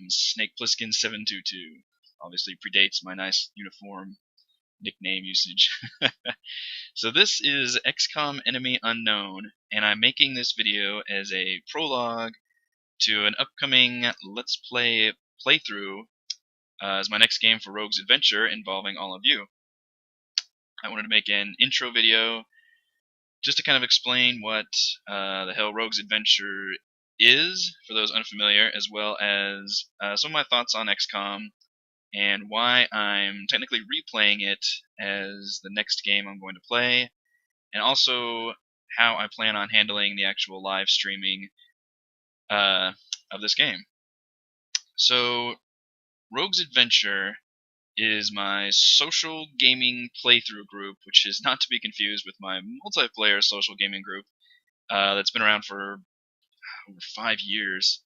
Snake Plissken 722. Obviously predates my nice uniform nickname usage. So this is XCOM Enemy Unknown, and I'm making this video as a prologue to an upcoming Let's Play playthrough as my next game for Rogue's Adventure involving all of you. I wanted to make an intro video just to kind of explain what the hell Rogue's Adventure is, for those unfamiliar, as well as some of my thoughts on XCOM and why I'm technically replaying it as the next game I'm going to play, and also how I plan on handling the actual live streaming of this game. So, Rogue's Adventure is my social gaming playthrough group, which is not to be confused with my multiplayer social gaming group that's been around for over 5 years.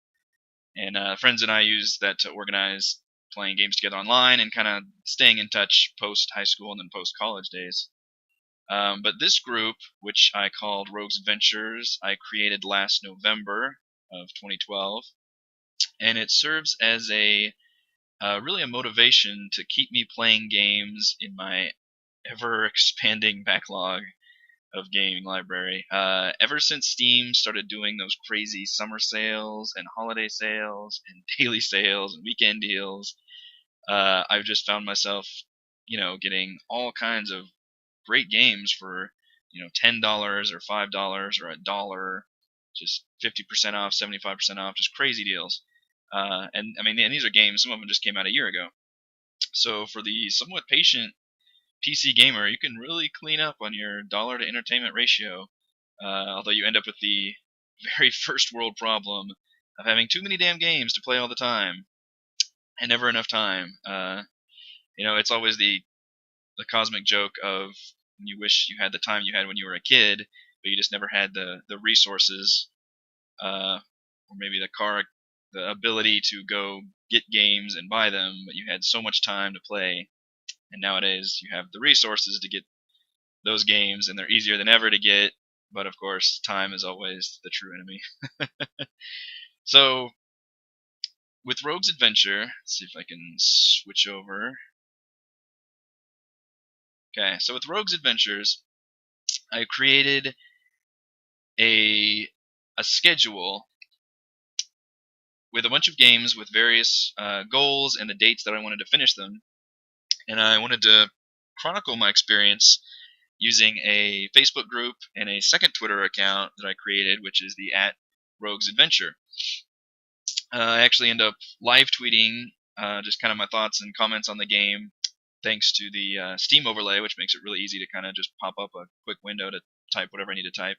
And friends and I use that to organize playing games together online and kind of staying in touch post-high school and then post-college days. But this group, which I called Rogue's Adventures, I created last November of 2012, and it serves as really a motivation to keep me playing games in my ever-expanding backlog of gaming library. Ever since Steam started doing those crazy summer sales and holiday sales and daily sales and weekend deals, I've just found myself, getting all kinds of great games for, $10 or $5 or $1, just 50% off, 75% off, just crazy deals. And I mean, and these are games, some of them just came out a year ago. So for the somewhat patient PC gamer, you can really clean up on your dollar to entertainment ratio, although you end up with the very first world problem of having too many damn games to play all the time, and never enough time. It's always the cosmic joke of you wish you had the time you had when you were a kid, but you just never had the resources, or maybe the ability to go get games and buy them, but you had so much time to play. And nowadays you have the resources to get those games, and they're easier than ever to get, but of course time is always the true enemy. So with Rogue's Adventure, let's see if I can switch over. Okay, so with Rogue's Adventures, I created a schedule with a bunch of games with various goals and the dates that I wanted to finish them, and I wanted to chronicle my experience using a Facebook group and a second Twitter account that I created, which is the @Rogue's Adventure. I actually end up live tweeting just kind of my thoughts and comments on the game, thanks to the Steam overlay, which makes it really easy to kind of just pop up a quick window to type whatever I need to type.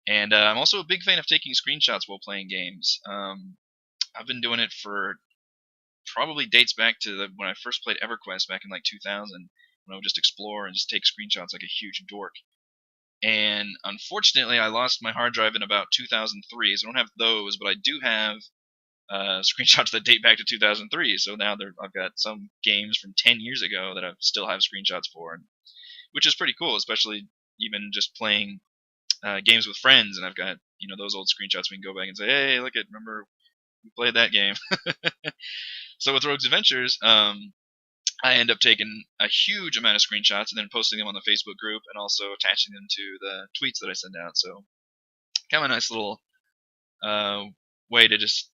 And I'm also a big fan of taking screenshots while playing games. I've been doing it for probably dates back to when I first played EverQuest back in like 2000, when I would just explore and just take screenshots like a huge dork. And unfortunately, I lost my hard drive in about 2003, so I don't have those, but I do have screenshots that date back to 2003. So now I've got some games from 10 years ago that I still have screenshots for, which is pretty cool, especially even just playing games with friends, and I've got those old screenshots we can go back and say, hey, look at, remember we played that game. So with Rogue's Adventures, I end up taking a huge amount of screenshots and then posting them on the Facebook group, and also attaching them to the tweets that I send out. So kind of a nice little way to just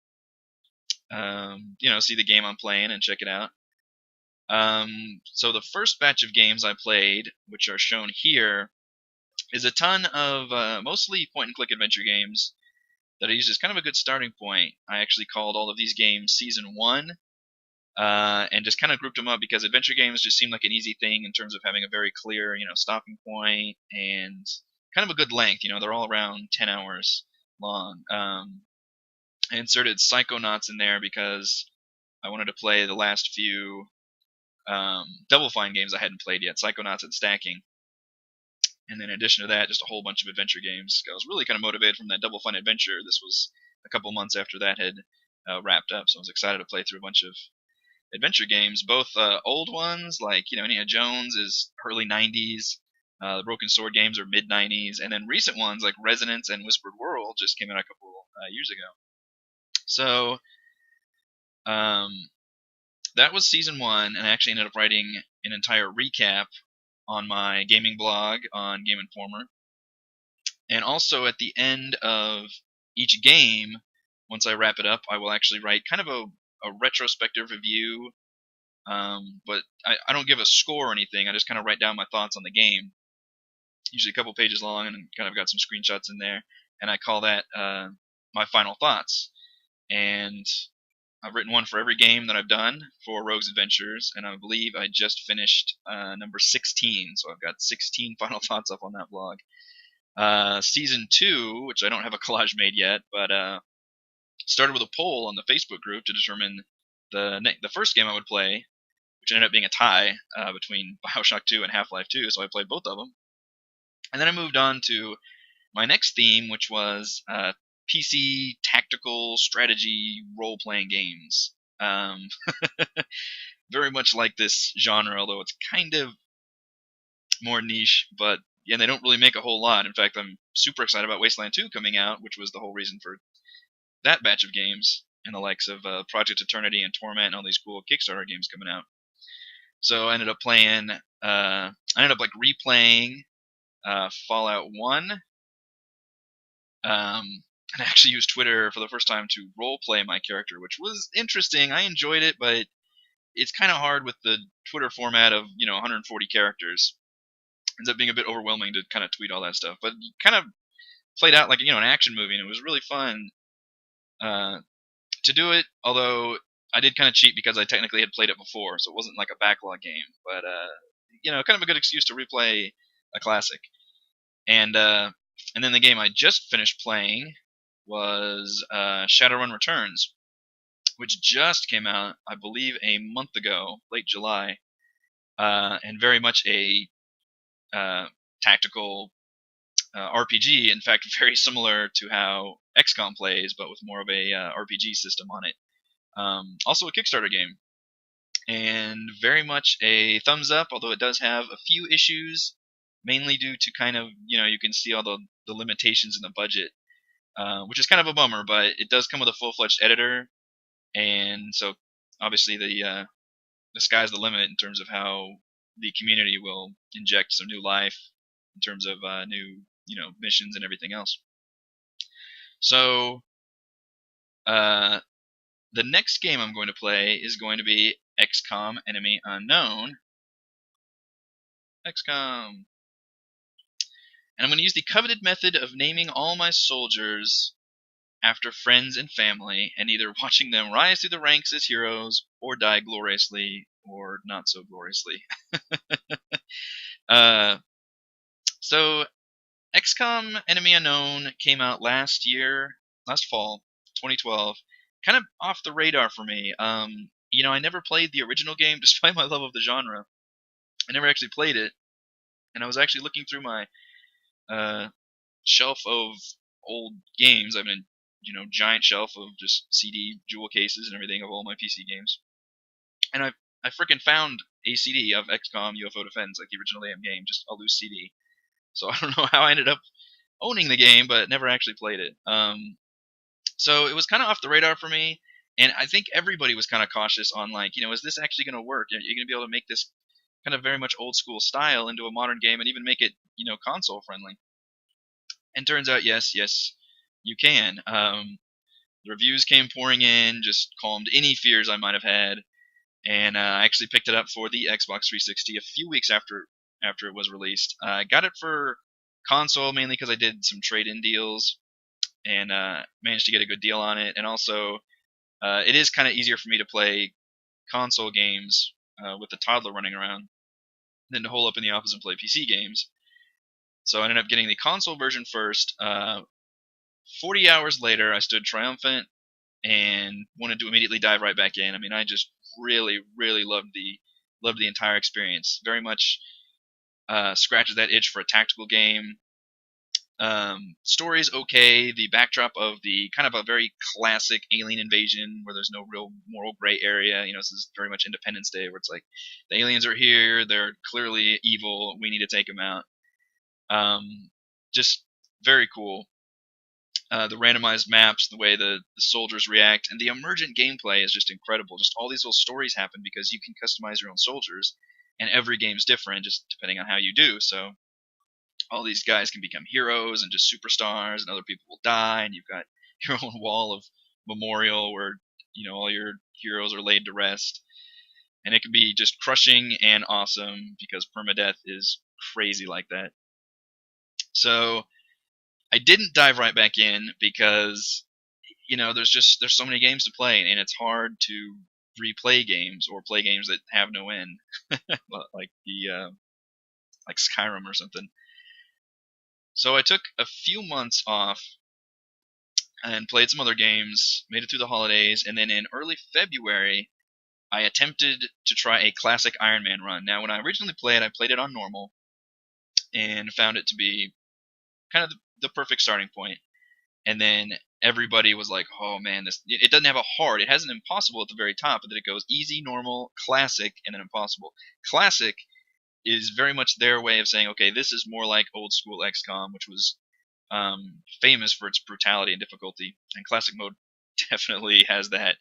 see the game I'm playing and check it out. So the first batch of games I played, which are shown here, is a ton of mostly point-and-click adventure games that I used as kind of a good starting point. I actually called all of these games Season 1, and just kind of grouped them up because adventure games just seem like an easy thing in terms of having a very clear, stopping point and kind of a good length. They're all around 10 hours long. I inserted Psychonauts in there because I wanted to play the last few Double Fine games I hadn't played yet, Psychonauts and Stacking. And then in addition to that, just a whole bunch of adventure games. I was really kind of motivated from that Double Fine adventure. This was a couple months after that had wrapped up, so I was excited to play through a bunch of adventure games, both old ones like Indiana Jones is early 90s, the Broken Sword games are mid 90s, and then recent ones like Resonance and Whispered World just came out a couple years ago. So That was season 1, and I actually ended up writing an entire recap on my gaming blog on Game Informer. And also at the end of each game, once I wrap it up, I will actually write kind of a retrospective review. But I don't give a score or anything. I just kind of write down my thoughts on the game. Usually a couple pages long, and kind of got some screenshots in there. And I call that my final thoughts. And I've written one for every game that I've done for Rogue's Adventures, and I believe I just finished number 16, so I've got 16 final thoughts up on that blog. Season 2, which I don't have a collage made yet, but started with a poll on the Facebook group to determine the first game I would play, which ended up being a tie between Bioshock 2 and Half-Life 2, so I played both of them. And then I moved on to my next theme, which was PC tactical strategy role-playing games. Very much like this genre, although it's kind of more niche, but and they don't really make a whole lot. In fact, I'm super excited about Wasteland 2 coming out, which was the whole reason for that batch of games, and the likes of Project Eternity and Torment and all these cool Kickstarter games coming out. So I ended up playing, replaying Fallout 1. And I actually used Twitter for the first time to roleplay my character, which was interesting. I enjoyed it, but it's kind of hard with the Twitter format of 140 characters. Ends up being a bit overwhelming to kind of tweet all that stuff, but kind of played out like an action movie, and it was really fun to do it. Although I did kind of cheat because I technically had played it before, so it wasn't like a backlog game, but kind of a good excuse to replay a classic. And then the game I just finished playing was Shadowrun Returns, which just came out, I believe, a month ago, late July, and very much a tactical RPG. In fact, very similar to how XCOM plays, but with more of a RPG system on it. Also a Kickstarter game, and very much a thumbs up, although it does have a few issues, mainly due to kind of, you can see all the limitations in the budget, which is kind of a bummer, but it does come with a full-fledged editor, and so obviously the sky's the limit in terms of how the community will inject some new life in terms of new missions and everything else. So the next game I'm going to play is going to be XCOM Enemy Unknown. XCOM. And I'm going to use the coveted method of naming all my soldiers after friends and family, and either watching them rise through the ranks as heroes, or die gloriously, or not so gloriously. So, XCOM Enemy Unknown came out last fall, 2012. Kind of off the radar for me. I never played the original game, despite my love of the genre. I never actually played it, and I was actually looking through my shelf of old games. I mean, giant shelf of just CD jewel cases and everything of all my PC games. And I freaking found a CD of XCOM UFO Defense, like the original AM game, just a loose CD. So I don't know how I ended up owning the game, but never actually played it. So it was kind of off the radar for me, and I think everybody was kind of cautious on, like, is this actually going to work? Are you going to be able to make this kind of very much old school style into a modern game and even make it, console friendly? And turns out, yes, you can. The reviews came pouring in, just calmed any fears I might have had, and I actually picked it up for the Xbox 360 a few weeks after it was released. I got it for console mainly because I did some trade-in deals, and managed to get a good deal on it. And also, it is kind of easier for me to play console games with the toddler running around than to hole up in the office and play PC games. So I ended up getting the console version first. 40 hours later, I stood triumphant and wanted to immediately dive right back in. I mean, I just really, really loved the entire experience. Very much scratches that itch for a tactical game. Story's okay. The backdrop of the kind of a very classic alien invasion where there's no real moral gray area. This is very much Independence Day, where it's like the aliens are here, they're clearly evil, we need to take them out. Just very cool. The randomized maps, the way the soldiers react, and the emergent gameplay is just incredible. Just all these little stories happen because you can customize your own soldiers, and every game's different just depending on how you do. So all these guys can become heroes and just superstars, and other people will die, and you've got your own wall of memorial where all your heroes are laid to rest. And it can be just crushing and awesome because permadeath is crazy like that. So I didn't dive right back in because there's so many games to play, and it's hard to replay games or play games that have no end, like like Skyrim or something. So I took a few months off and played some other games, made it through the holidays, and then in early February I attempted to try a classic Iron Man run. Now, when I originally played, I played it on normal and found it to be kind of the perfect starting point. And then everybody was like, "Oh man, it doesn't have a hard. It has an impossible at the very top, but then it goes easy, normal, classic, and then impossible." Classic is very much their way of saying, "Okay, this is more like old school XCOM, which was famous for its brutality and difficulty." And classic mode definitely has that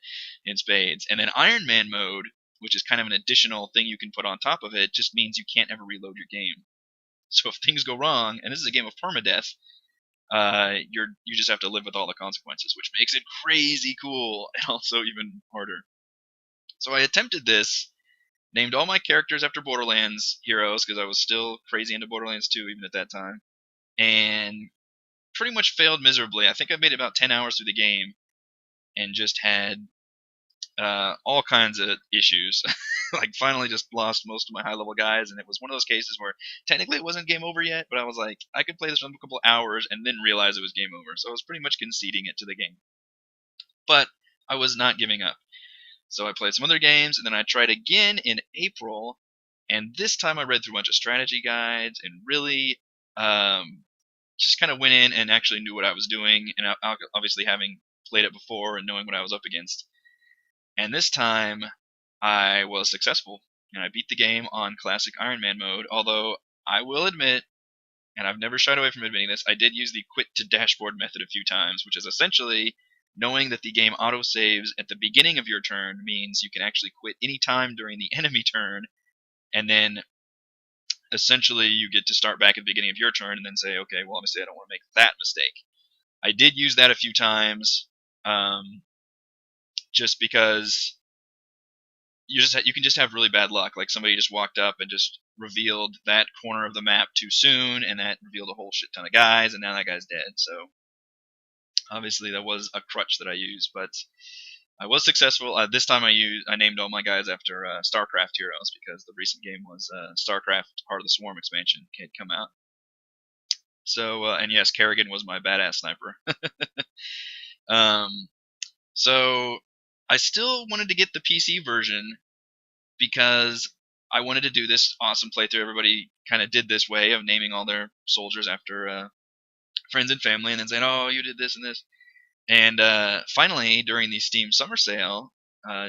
in spades. And then Iron Man mode, which is kind of an additional thing you can put on top of it, just means you can't ever reload your game. So if things go wrong, and this is a game of permadeath, you just have to live with all the consequences, which makes it crazy cool and also even harder. So I attempted this, named all my characters after Borderlands heroes because I was still crazy into Borderlands 2 even at that time, and pretty much failed miserably. I think I made about 10 hours through the game and just had all kinds of issues. Like finally just lost most of my high level guys, and it was one of those cases where technically it wasn't game over yet, but I was like, I could play this for a couple hours and then realize it was game over. So I was pretty much conceding it to the game. But I was not giving up. So I played some other games, and then I tried again in April, and this time I read through a bunch of strategy guides and really just kind of went in and actually knew what I was doing, and obviously having played it before and knowing what I was up against. And this time I was successful, and I beat the game on classic Iron Man mode, although I will admit, and I've never shied away from admitting this, I did use the quit to dashboard method a few times, which is essentially knowing that the game autosaves at the beginning of your turn means you can actually quit any time during the enemy turn, and then essentially you get to start back at the beginning of your turn and then say, okay, well, obviously I don't want to make that mistake. I did use that a few times, just because you can just have really bad luck. Like somebody just walked up and just revealed that corner of the map too soon, and that revealed a whole shit ton of guys, and now that guy's dead. So obviously that was a crutch that I used, but I was successful. This time I named all my guys after StarCraft heroes because the recent game was StarCraft Heart of the Swarm expansion had come out. So and yes, Kerrigan was my badass sniper. So I still wanted to get the PC version because I wanted to do this awesome playthrough. Everybody kind of did this way of naming all their soldiers after friends and family, and then saying, "Oh, you did this and this." And finally, during the Steam Summer Sale,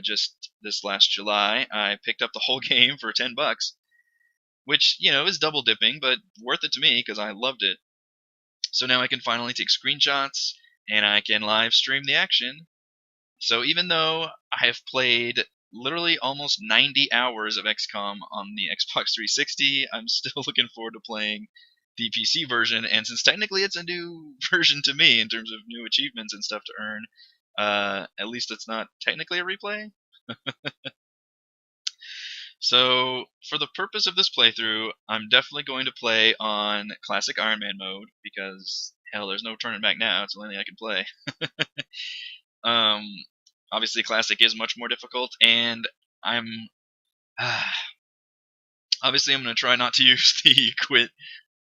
just this last July, I picked up the whole game for $10, which is double dipping, but worth it to me because I loved it. So now I can finally take screenshots and I can live stream the action. So even though I have played literally almost 90 hours of XCOM on the Xbox 360, I'm still looking forward to playing the PC version, and since technically it's a new version to me in terms of new achievements and stuff to earn, at least it's not technically a replay. So for the purpose of this playthrough, I'm definitely going to play on classic Iron Man mode because hell, there's no turning back now. It's the only thing I can play. Obviously classic is much more difficult, and I'm obviously I'm going to try not to use the quit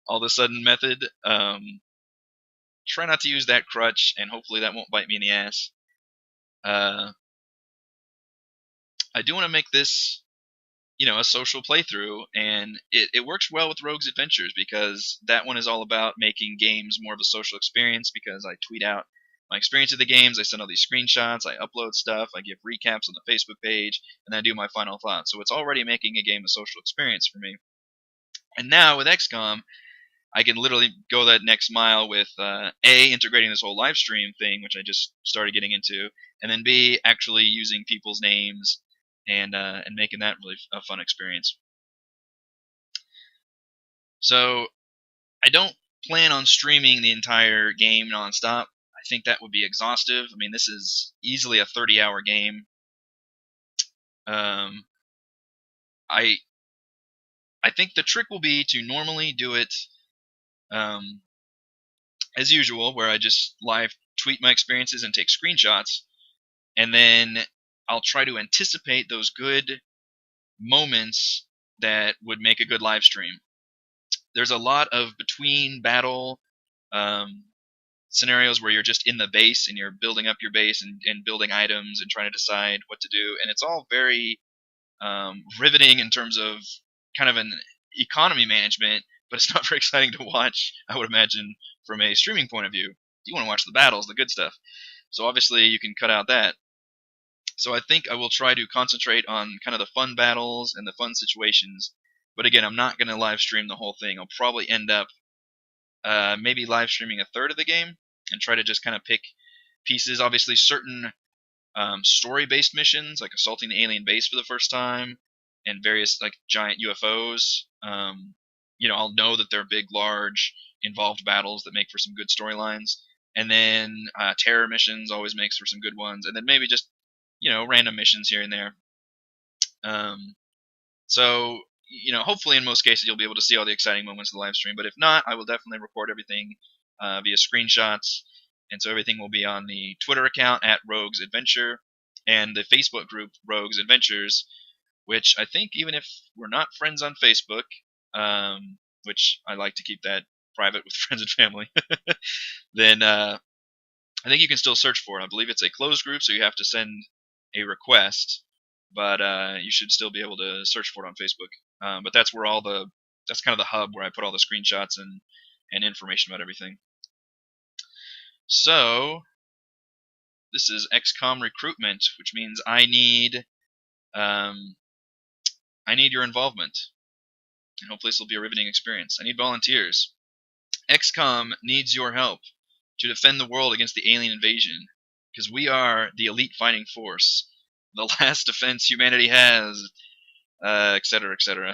all of a sudden method. Try not to use that crutch, and hopefully that won't bite me in the ass. I do want to make this a social playthrough, and it works well with Rogue's Adventures because that one is all about making games more of a social experience because I tweet out my experience of the games, I send all these screenshots, I upload stuff, I give recaps on the Facebook page, and then I do my final thoughts. So it's already making a game a social experience for me. And now with XCOM, I can literally go that next mile with A, integrating this whole live stream thing, which I just started getting into, and then B, actually using people's names and making that really a fun experience. So I don't plan on streaming the entire game nonstop. I think that would be exhaustive. I mean, this is easily a 30-hour game. Um, I I think the trick will be to normally do it um, as usual, where I just live tweet my experiences and take screenshots, and then I'll try to anticipate those good moments that would make a good live stream. There's a lot of between battle um, scenarios where you're just in the base and you're building up your base and building items and trying to decide what to do, and it's all very riveting in terms of kind of an economy management, but it's not very exciting to watch, I would imagine, from a streaming point of view. You want to watch the battles, the good stuff. So obviously you can cut out that. So I think I will try to concentrate on kind of the fun battles and the fun situations. But again, I'm not going to live stream the whole thing. I'll probably end up maybe live streaming a third of the game and try to just kind of pick pieces. Obviously, certain story-based missions, like assaulting the alien base for the first time, and various like giant UFOs. I'll know that they're big, large, involved battles that make for some good storylines. And then terror missions always makes for some good ones. And then maybe just random missions here and there. So hopefully in most cases you'll be able to see all the exciting moments of the live stream. But if not, I will definitely record everything via screenshots. And so everything will be on the Twitter account at Rogues Adventure and the Facebook group Rogues Adventures, which I think even if we're not friends on Facebook, which I like to keep that private with friends and family, then I think you can still search for it. I believe it's a closed group, so you have to send a request, but you should still be able to search for it on Facebook. But that's where that's kind of the hub where I put all the screenshots and information about everything. So this is Xcom Recruitment, which means I need your involvement, and hopefully this will be a riveting experience. I need volunteers. Xcom needs your help to defend the world against the alien invasion, because we are the elite fighting force, the last defense humanity has, etc., etc.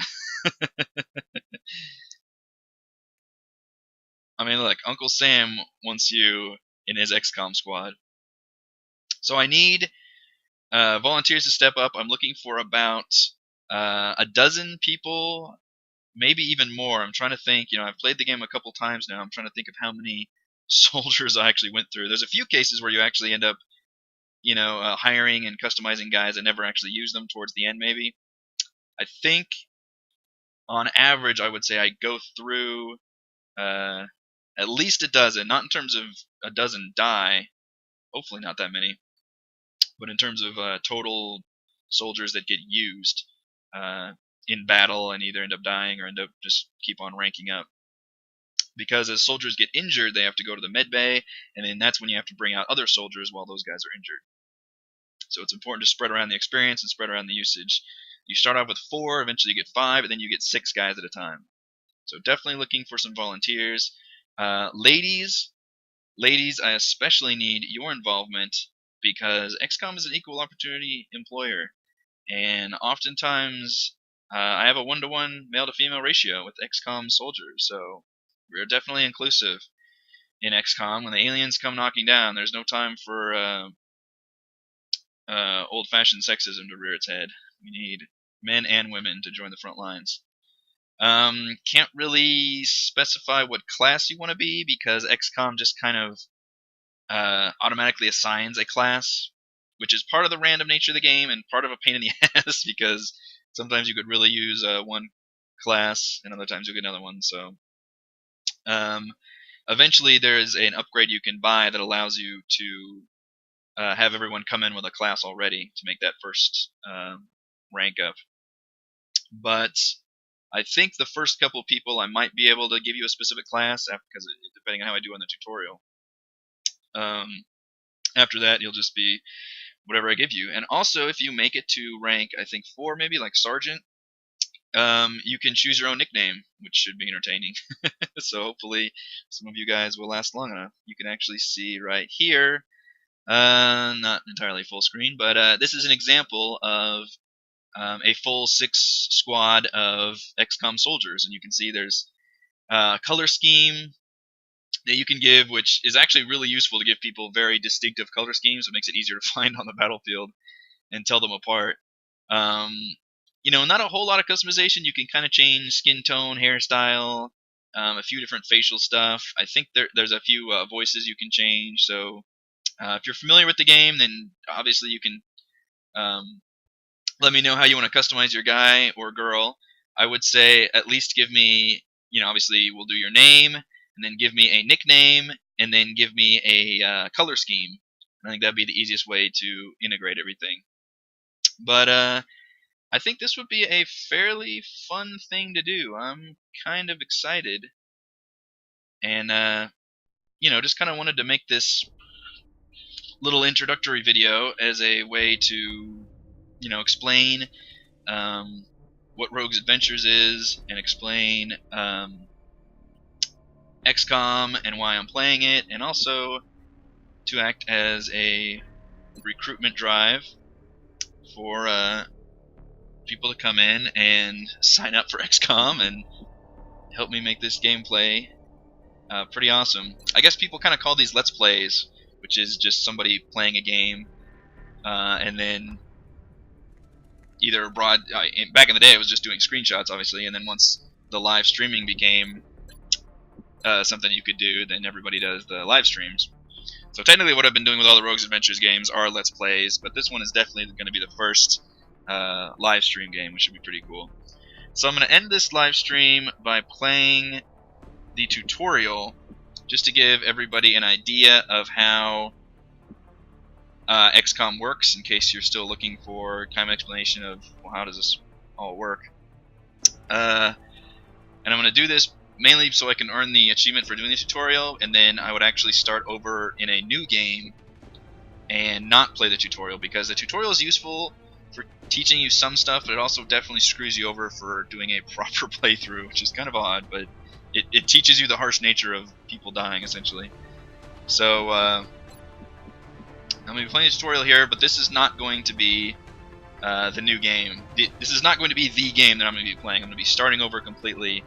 I mean, look, Uncle Sam wants you in his XCOM squad. So I need volunteers to step up. I'm looking for about a dozen people, maybe even more. I'm trying to think. I've played the game a couple times now. I'm trying to think of how many soldiers I actually went through. There's a few cases where you actually end up, hiring and customizing guys and never actually use them towards the end, maybe. I think on average, I would say I go through at least a dozen, not in terms of a dozen die, hopefully not that many, but in terms of total soldiers that get used in battle and either end up dying or end up just keep on ranking up. Because as soldiers get injured, they have to go to the med bay, and then that's when you have to bring out other soldiers while those guys are injured. So it's important to spread around the experience and spread around the usage. You start off with 4, eventually you get 5, and then you get 6 guys at a time. So definitely looking for some volunteers. Ladies, I especially need your involvement because XCOM is an equal opportunity employer, and oftentimes I have a 1-to-1 male to female ratio with XCOM soldiers, so we're definitely inclusive in XCOM. When the aliens come knocking down, there's no time for old-fashioned sexism to rear its head. We need men and women to join the front lines. Can't really specify what class you want to be because XCOM just kind of automatically assigns a class, which is part of the random nature of the game and part of a pain in the ass because sometimes you could really use one class and other times you'll get another one. So eventually there is an upgrade you can buy that allows you to have everyone come in with a class already to make that first rank up. But I think the first couple people I might be able to give you a specific class because depending on how I do on the tutorial. After that, you'll just be whatever I give you. And also, if you make it to rank, I think 4, maybe like sergeant, you can choose your own nickname, which should be entertaining. So hopefully some of you guys will last long enough. You can actually see right here, not entirely full screen, but this is an example of a full 6 squad of XCOM soldiers, and you can see there's a color scheme that you can give, which is actually really useful to give people very distinctive color schemes. It makes it easier to find on the battlefield and tell them apart. You know, not a whole lot of customization. You can kind of change skin tone, hairstyle, a few different facial stuff. I think there's a few voices you can change. So if you're familiar with the game, then obviously you can let me know how you want to customize your guy or girl. I would say at least give me, you know, obviously we'll do your name, and then give me a nickname, and then give me a color scheme. I think that'd be the easiest way to integrate everything. But I think this would be a fairly fun thing to do. I'm kind of excited, and you know, just kind of wanted to make this little introductory video as a way to, you know, explain what Rogue's Adventures is, and explain XCOM and why I'm playing it, and also to act as a recruitment drive for people to come in and sign up for XCOM and help me make this gameplay pretty awesome. I guess people kind of call these Let's Plays, which is just somebody playing a game and then either back in the day it was just doing screenshots, obviously, and then once the live streaming became something you could do, then everybody does the live streams. So technically what I've been doing with all the Rogue's Adventures games are Let's Plays, but this one is definitely going to be the first live stream game, which should be pretty cool. So I'm going to end this live stream by playing the tutorial, just to give everybody an idea of how XCOM works, in case you're still looking for kind of an explanation of, well, how does this all work. And I'm going to do this mainly so I can earn the achievement for doing the tutorial, and then I would actually start over in a new game and not play the tutorial, because the tutorial is useful for teaching you some stuff, but it also definitely screws you over for doing a proper playthrough, which is kind of odd, but it teaches you the harsh nature of people dying, essentially. So I'm going to be playing the tutorial here, but this is not going to be the new game. This is not going to be the game that I'm going to be playing. I'm going to be starting over completely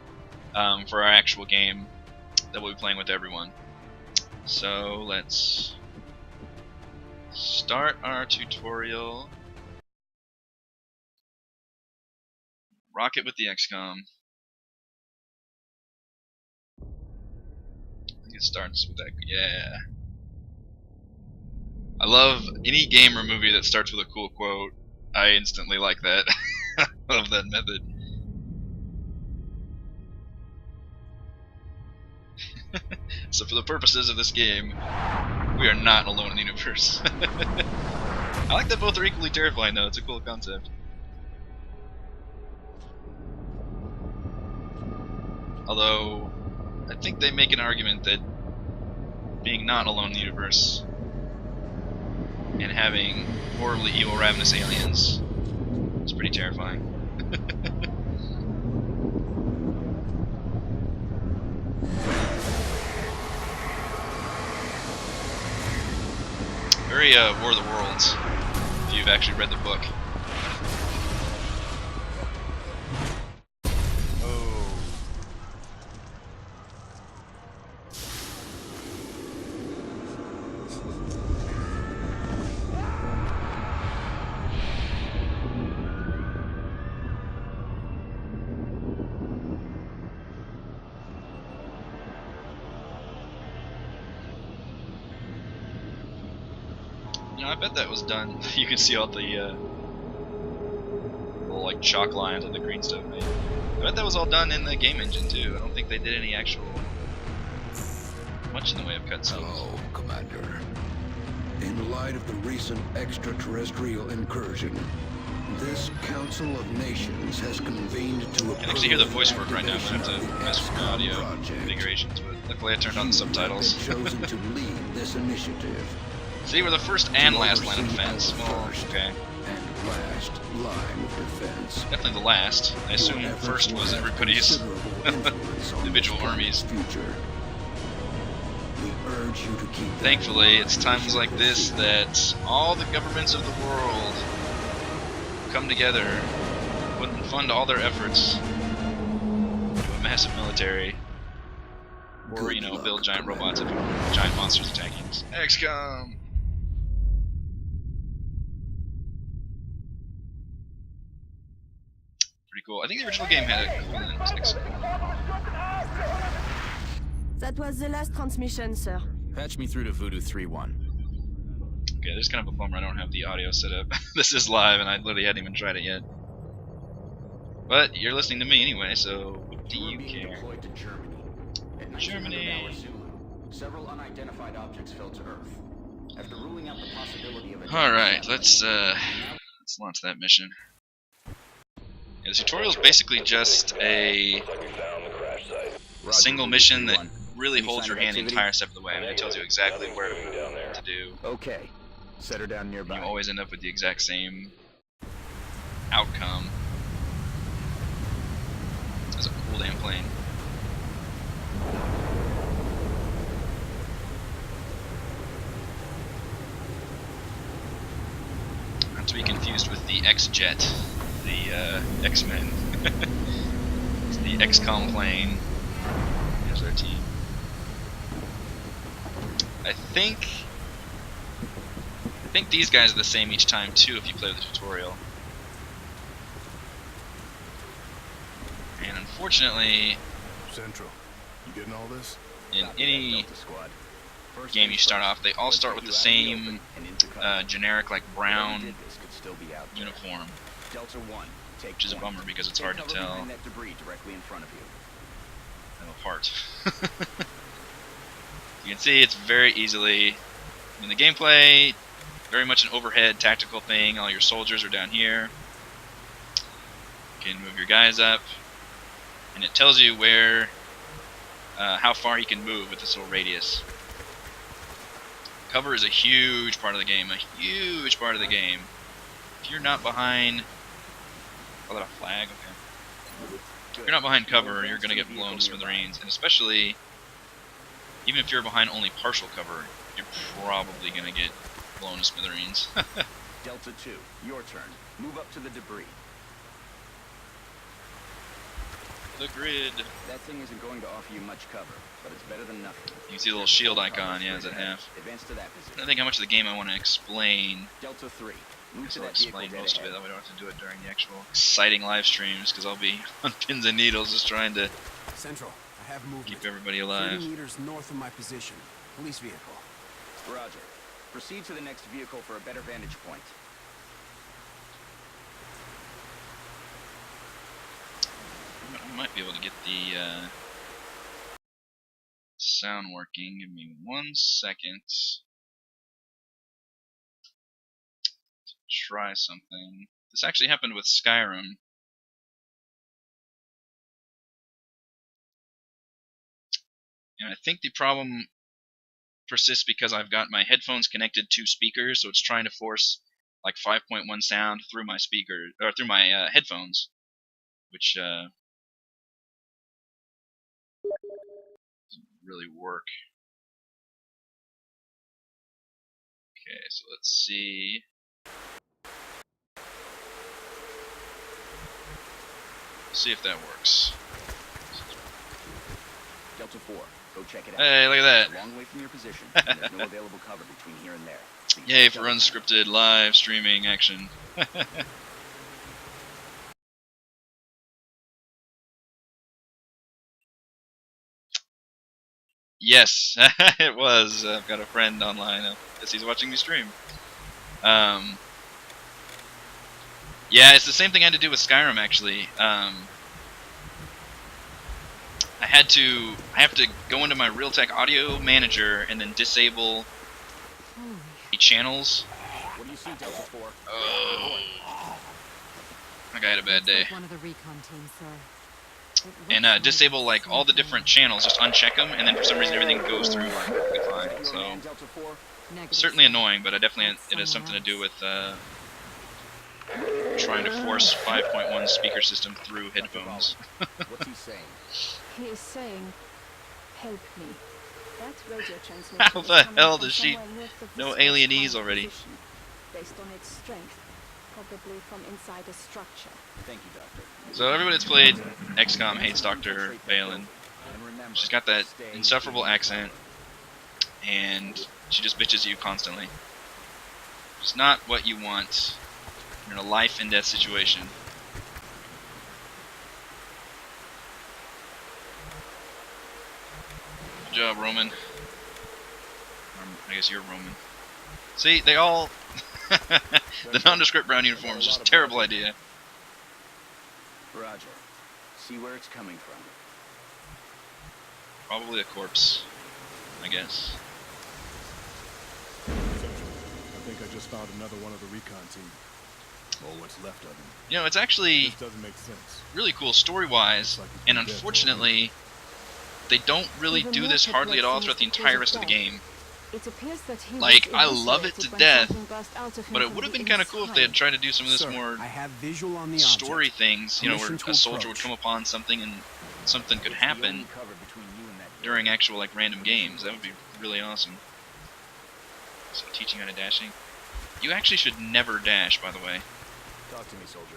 for our actual game that we'll be playing with everyone. So let's start our tutorial. Rocket with the XCOM. I think it starts with that. Yeah. I love any game or movie that starts with a cool quote. I instantly like that. I love that method. So for the purposes of this game, we are not alone in the universe. I like that both are equally terrifying, though. It's a cool concept. Although, I think they make an argument that being not alone in the universe and having horribly evil, ravenous aliens is pretty terrifying. Very War of the Worlds, if you've actually read the book. You know, I bet that was done. You can see all the little like chalk lines on the green stuff made. I bet that was all done in the game engine too. I don't think they did any actual much in the way of cutscenes. Hello, Commander. In light of the recent extraterrestrial incursion, this Council of Nations has convened to I can actually hear the voice work right now. I'm gonna have to mess with my audio configurations, but luckily I turned on the subtitles. Chosen to lead this initiative. See, we're the first and last line of defense. Well, okay. And last line of defense. Definitely the last. I assume first was everybody's individual armies. Future. We urge you to keep. Thankfully, it's times like this that all the governments of the world come together and fund all their efforts to a massive military, or you know, build giant robots and giant monsters attacking us. XCOM. Pretty cool. I think the original game had a cool name. That was the last transmission, sir. Patch me through to Voodoo 3-1. Okay, there's kind of a bummer I don't have the audio set up. This is live and I literally hadn't even tried it yet. But you're listening to me anyway, so what do you care? Germany. Several unidentified objects fell to Earth. After ruling out the possibility of a Alright, let's launch that mission. Yeah, the tutorial is basically just a single mission that really holds your hand the entire step of the way. I mean, it tells you exactly where to move, what to do. Okay. Set her down nearby. You always end up with the exact same outcome. That's a cool damn plane. Not to be confused with the X-Jet, the X-Men. It's the Xcom plane. There's our team. I think these guys are the same each time too if you play with the tutorial. And unfortunately, Central, you getting all this? in any game you start off, they all start with the same generic like brown uniform, which is a bummer because it's hard to tell them apart. You can see it's very easily in the gameplay, very much an overhead tactical thing. All your soldiers are down here. You can move your guys up, and it tells you where, how far he can move with this little radius. Cover is a huge part of the game, a huge part of the game. If you're not behind, call that a flag, okay. If you're not behind cover, you're gonna get blown to smithereens, and especially, even if you're behind only partial cover, you're probably gonna get blown to smithereens. Delta 2, your turn. Move up to the debris. The grid. That thing isn't going to offer you much cover, but it's better than nothing. You can see the little shield icon, yeah, it's at half. Advance to that position. I think how much of the game I want to explain. Delta 3, move So to I'll that vehicle explain dead most of it, ahead. that way I don't have to do it during the actual exciting live streams, because I'll be on pins and needles just trying to Central, I have movement. keep everybody alive. 30 meters north of my position. Police vehicle. Roger. Proceed to the next vehicle for a better vantage point. I might be able to get the sound working. Give me 1 second to try something. This actually happened with Skyrim. And I think the problem persists because I've got my headphones connected to speakers, so it's trying to force like 5.1 sound through my speaker or through my headphones, which doesn't really work. Okay, so let's see. See if that works. Delta 4, go check it out. Hey, look at It's a that. long way from your position, and there's no available cover between here and there. Yay for unscripted live streaming action. Yes, it was. I've got a friend online. I guess he's watching me stream. Yeah, it's the same thing I had to do with Skyrim actually. I have to go into my Realtek audio manager and then disable the channels. What do you see, Delta 4? Oh, I had a bad day. One of the recon teams, sir. And disable like all the different channels, just uncheck them, and then for some reason everything goes through like perfectly fine. So Delta 4? certainly annoying, but it has something to do with trying to force 5.1 speaker system through headphones. What's he saying? He is saying, help me. That radio transmission How is the coming hell from does she somewhere north of know this alienese Xcom already? position, based on its strength, probably from inside a structure. Thank you, Doctor. So everybody that's played XCOM hates Dr. Valen. And remember, She's got that stay insufferable in accent, and she just bitches at you constantly. It's not what you want. You're in a life and death situation. Good job, Roman. I guess you're Roman. See, they all... the nondescript brown uniform is just a terrible idea. Roger. See where it's coming from. Probably a corpse, I guess. I think I just found another one of the recon team. Or what's left of him. You know, it's actually This doesn't make sense. really cool story-wise, and unfortunately, they don't really do this hardly at all throughout the entire rest of the game. It appears that he Like, was I love it to eviscerated when death, something burst out of him but it from would have the been kind of cool if they had inside. tried to do some of this Sir, more I have visual on the story object. things, you know, where Permission to a soldier would approach. come upon something and something could It's the happen only cover between you and that during actual, like, random games. That would be really awesome. So, teaching how to dashing. You actually should never dash, by the way. Talk to me, soldier.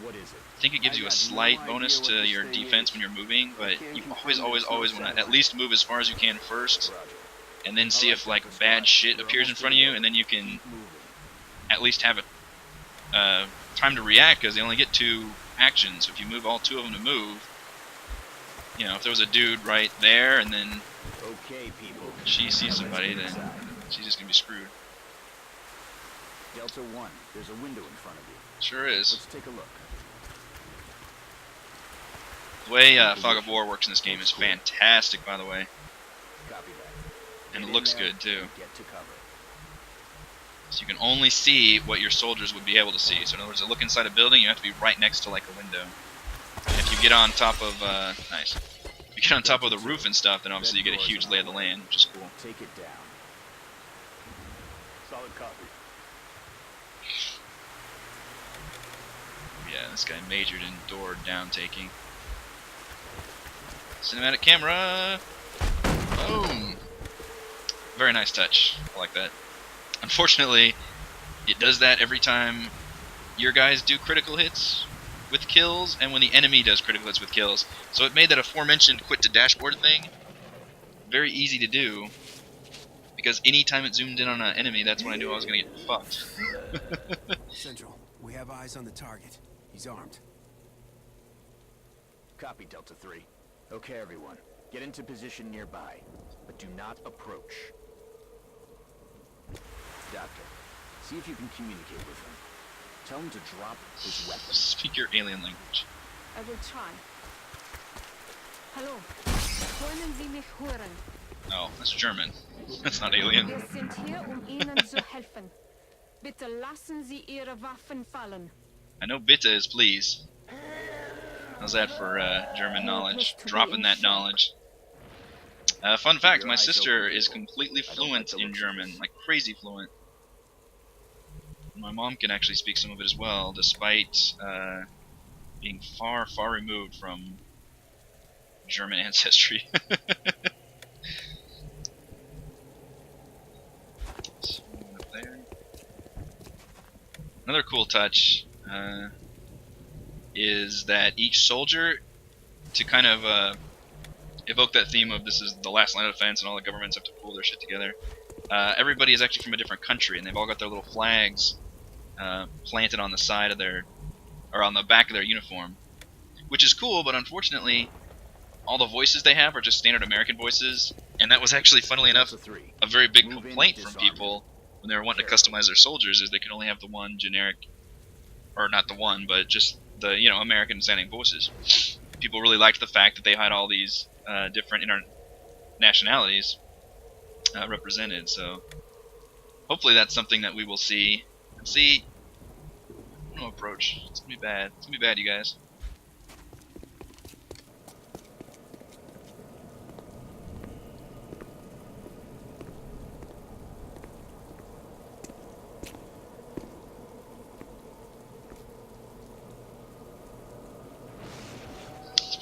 What is it? I think it gives you a slight bonus to your defense when you're moving, but you always want to at least move as far as you can first, Roger. and then see if, like, bad shit appears in front of you, and then you can Keep moving. at least have a time to react, because they only get 2 actions. So if you move all 2 of them to move, you know, if there was a dude right there, and then Okay, people. she sees Let's somebody, get then inside. she's just gonna be screwed. Delta 1, there's a window in front of you. Sure is. Let's take a look. The way Fog of War works in this game is fantastic, by the way, Copy that. and Get it in looks there good too. and get to cover. So you can only see what your soldiers would be able to see. So in other words, to look inside a building, you have to be right next to like a window. And if you get on top of nice, if you get on top of the roof and stuff, then obviously you get a huge lay of the land, which is cool. Take it down. Solid copy. Yeah, this guy majored in door down taking. Cinematic camera. Boom. Very nice touch. I like that. Unfortunately, it does that every time your guys do critical hits with kills, and when the enemy does critical hits with kills. So it made that aforementioned quit to dashboard thing very easy to do, because anytime it zoomed in on an enemy, that's when I knew I was going to get fucked. Central, we have eyes on the target. He's armed. Copy, Delta 3. Okay, everyone. Get into position nearby, but do not approach. Doctor, see if you can communicate with him. Tell him to drop his weapon. Speak your alien language. I will try. Hallo. Können Sie mich hören? Oh, that's German. That's not alien. Wir sind hier, Ihnen zu helfen. Bitte lassen Sie Ihre Waffen fallen. I know bitte is please. How's that for German knowledge? Dropping that knowledge. Fun fact, my sister is completely fluent in German, like crazy fluent. My mom can actually speak some of it as well, despite being far, far removed from German ancestry. Up there. Another cool touch is that each soldier, to kind of evoke that theme of this is the last line of defense and all the governments have to pull their shit together, everybody is actually from a different country, and they've all got their little flags planted on the side of their, or on the back of their uniform, which is cool, but unfortunately all the voices they have are just standard American voices, and that was actually, funnily enough, Delta 3. a very big Move in complaint and from disarm people when they were wanting to customize their soldiers, is they could only have the one generic, or not the one, but just the, you know, American sounding voices. People really liked the fact that they had all these different nationalities represented, so hopefully that's something that we will see. See, no approach. It's gonna be bad. It's gonna be bad, you guys.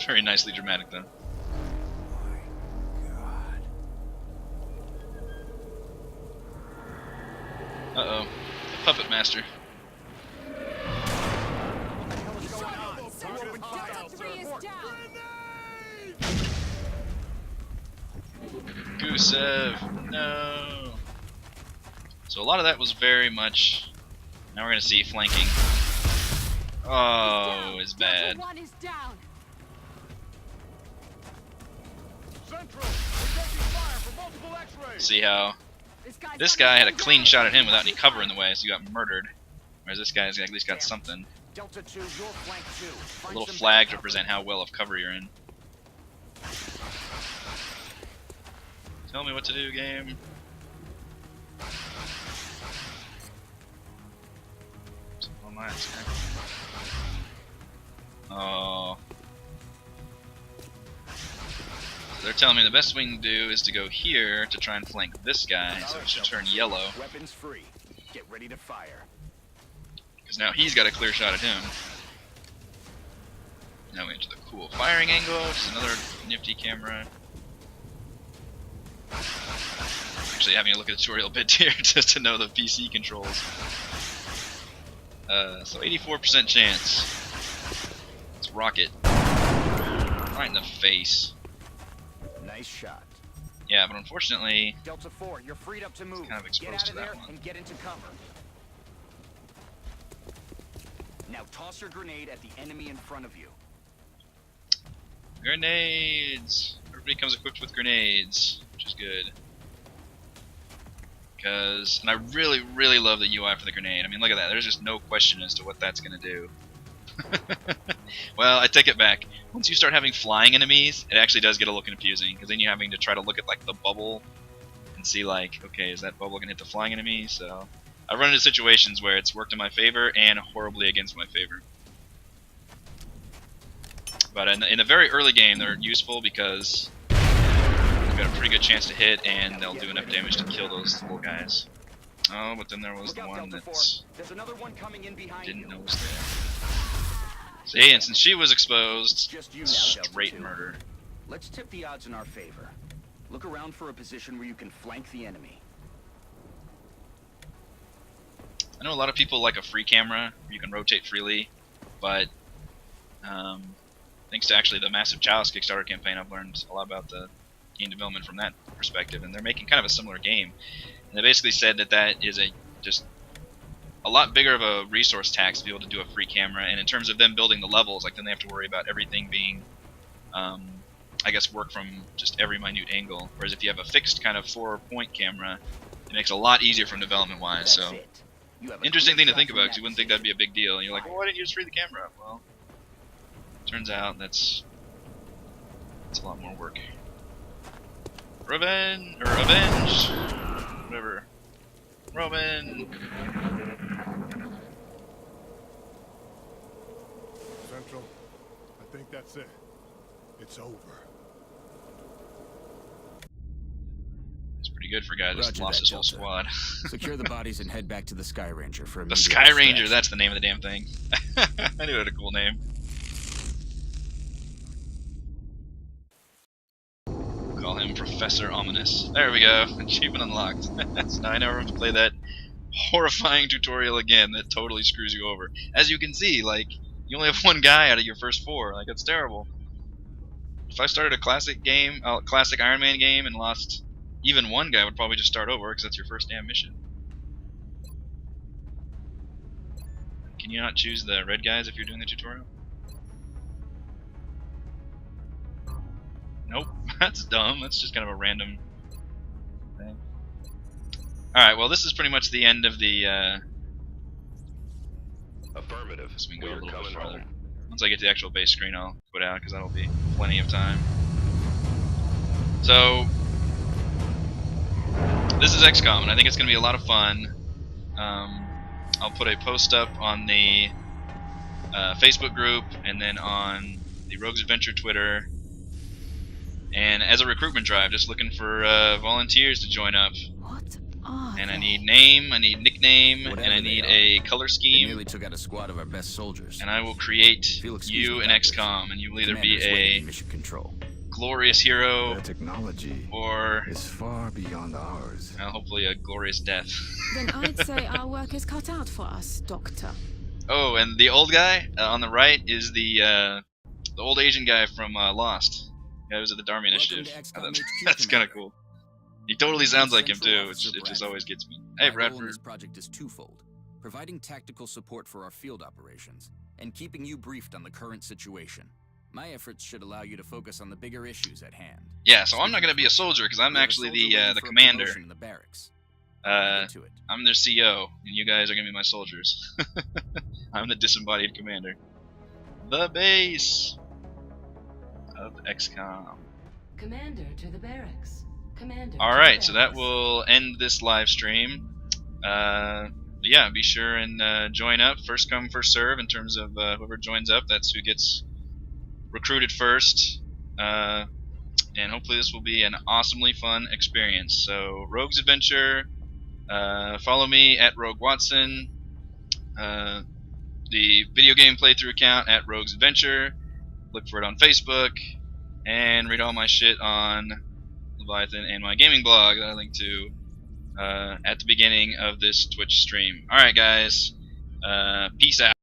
Very nicely dramatic, though. Uh-oh. The Puppet Master. Delta 3 is down. Gusev, no. So a lot of that was very much. Now we're gonna see flanking. Oh, it's bad. Delta 1 is down. Central, we're taking fire from multiple X-rays. See how Guy's this got guy me had a clean down. shot at him without any cover in the way, so he got murdered. Whereas this guy's at least got something. Delta 2, your flank 2. A Find little some flag to backup. represent how well of cover you're in. Tell me what to do, game. Oh. So they're telling me the best thing to do is to go here to try and flank this guy, so it should turn yellow. Weapons free. Get ready to fire. Because now he's got a clear shot at him. Now we enter the cool firing angle, which is another nifty camera. Actually having a look at a tutorial bit here just to know the PC controls. So 84% chance. Let's rock it. Right in the face. Nice shot. Yeah, but unfortunately, Delta 4, you're freed up to move. kind of exposed get out to of that there one. and get into cover. Now toss your grenade at the enemy in front of you. Grenades! Everybody comes equipped with grenades, which is good. And I really, really love the UI for the grenade. I mean, look at that. There's just no question as to what that's going to do. Well, I take it back. Once you start having flying enemies, it actually does get a little confusing, because then you're having to try to look at like the bubble and see like, okay, is that bubble going to hit the flying enemy? So I've run into situations where it's worked in my favor and horribly against my favor. But in the very early game, they're useful because you've got a pretty good chance to hit, and they'll do enough damage to kill those little guys. Oh, but then there was Look the out, one Delta 4. that There's another one coming in behind didn't you. know was there. See, and since she was exposed, Just you now, Delta straight 2. murder. Let's tip the odds in our favor. Look around for a position where you can flank the enemy. I know a lot of people like a free camera where you can rotate freely, but thanks to actually the massive Chalice Kickstarter campaign, I've learned a lot about the game development from that perspective, and they're making kind of a similar game. And they basically said that that is just a lot bigger of a resource tax to be able to do a free camera, and in terms of them building the levels, like then they have to worry about everything being, I guess, work from just every minute angle. Whereas if you have a fixed kind of 4-point camera, it makes it a lot easier from development-wise. That's So it. You have a interesting clear thing to shot think from about, because you wouldn't think that'd be a big deal. And you're like, well, why didn't you just free the camera up? Well, turns out that's a lot more work. Revenge or avenge, whatever. Roman. Central, I think that's it. It's over. It's pretty good for a guy that's Roger lost that, his whole Delta. squad. Secure the bodies and head back to the Sky Ranger for The immediate Sky Ranger, extraction. that's the name of the damn thing. I knew it had a cool name. Call him Professor Ominous. There we go. Achievement unlocked. So now I never have to play that horrifying tutorial again that totally screws you over. As you can see, like, you only have one guy out of your first 4. Like, it's terrible. If I started a classic game, classic Iron Man game, and lost even one guy, I would probably just start over, because that's your first damn mission. Can you not choose the red guys if you're doing the tutorial? Nope, that's dumb. That's just kind of a random thing. Alright, well, this is pretty much the end of the, Affirmative. so we can go a We're little bit coming farther. home. Once I get to the actual base screen, I'll quit out, because that'll be plenty of time. So, this is XCOM, and I think it's going to be a lot of fun. I'll put a post up on the Facebook group, and then on the Rogues Adventure Twitter, and as a recruitment drive, just looking for volunteers to join up. What are And I need name, I need nickname, Whatever and I they need are, a color They scheme. nearly took out a squad of our best soldiers. And I will create If you'll excuse you me in back XCOM, and you will either Commander's be waiting in a mission control. glorious hero Their technology or is far beyond ours. hopefully a glorious death. Then I'd say our work is cut out for us, Doctor. Oh, and the old guy on the right is the old Asian guy from Lost. Guy who was at the Dharma Initiative. Welcome to XCOM HQ, That's kind of Commander. cool. He totally sounds I'm like him Central too, which Officer it just Bradford. always gets me. Hey, My role in Bradford. this project is twofold: providing tactical support for our field operations, and keeping you briefed on the current situation. My efforts should allow you to focus on the bigger issues at hand. Yeah, so I'm not gonna be a soldier because I'm We have a actually soldier the waiting the for a commander. promotion in the barracks. I'll get to it. I'm their CO, and you guys are gonna be my soldiers. I'm the disembodied commander. The base of XCOM. Commander to the barracks. Commander. Alright, so that will end this live stream. Yeah, be sure and join up. First come, first serve in terms of whoever joins up, that's who gets recruited first. And hopefully this will be an awesomely fun experience. So, Rogue's Adventure, follow me at Rogue Watson, the video game playthrough account at Rogue's Adventure, look for it on Facebook, and read all my shit on Leviathan and my gaming blog that I link to at the beginning of this Twitch stream. Alright guys, peace out.